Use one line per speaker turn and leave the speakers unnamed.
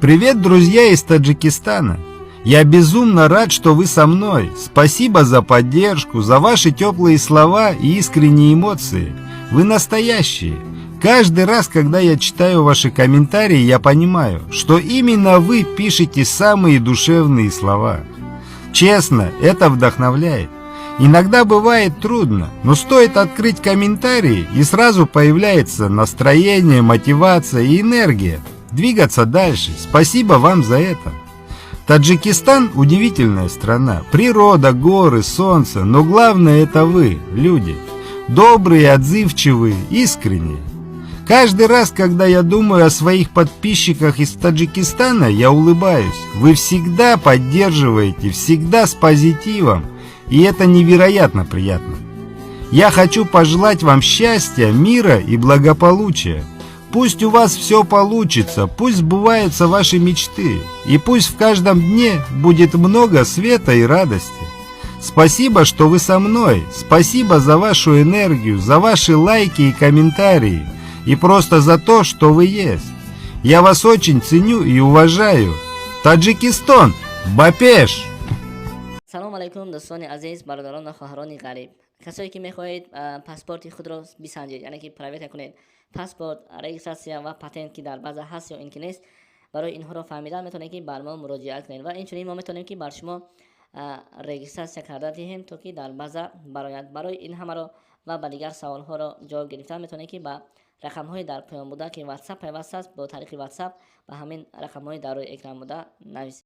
Привет, друзья из Таджикистана! Я безумно рад, что вы со мной. Спасибо за поддержку, за ваши теплые слова и искренние эмоции. Вы настоящие. Каждый раз, когда я читаю ваши комментарии, я понимаю, что именно вы пишете самые душевные слова. Честно, это вдохновляет. Иногда бывает трудно, но стоит открыть комментарии, и сразу появляется настроение, мотивация и энергия двигаться дальше. Спасибо вам за это. Таджикистан – удивительная страна. Природа, горы, солнце, но главное – это вы, люди. Добрые, отзывчивые, искренние. Каждый раз, когда я думаю о своих подписчиках из Таджикистана, я улыбаюсь. Вы всегда поддерживаете, всегда с позитивом, и это невероятно приятно. Я хочу пожелать вам счастья, мира и благополучия. Пусть у вас все получится, пусть сбываются ваши мечты, и пусть в каждом дне будет много света и радости. Спасибо, что вы со мной, спасибо за вашу энергию, за ваши лайки и комментарии, и просто за то, что вы есть. Я вас очень ценю и уважаю. Таджикистан, Бапеш!
سلام علیکم دوستان عزیز، برادران و خواهران غریب. کسایی که میخواهید پاسپورت خود را بسنجید، یعنی که پرایوت کنید، پاسپورت، رجیستراسیون و پتنت که در بعض هست یا اینکه نیست، برای اینها را فهمیدن میتونید که بر ما مراجعه کنید و اینچنین ما میتونیم که بر شما رجیستراسیون کرده دهیم تا که در بعض برای این همه را و با دیگر سوال ها را جواب گرفتن میتونید که با رقم های در پیام بوده که واتساپ پیوست است با طریق واتساپ و همین رقم های در روی اکران بوده نویسید.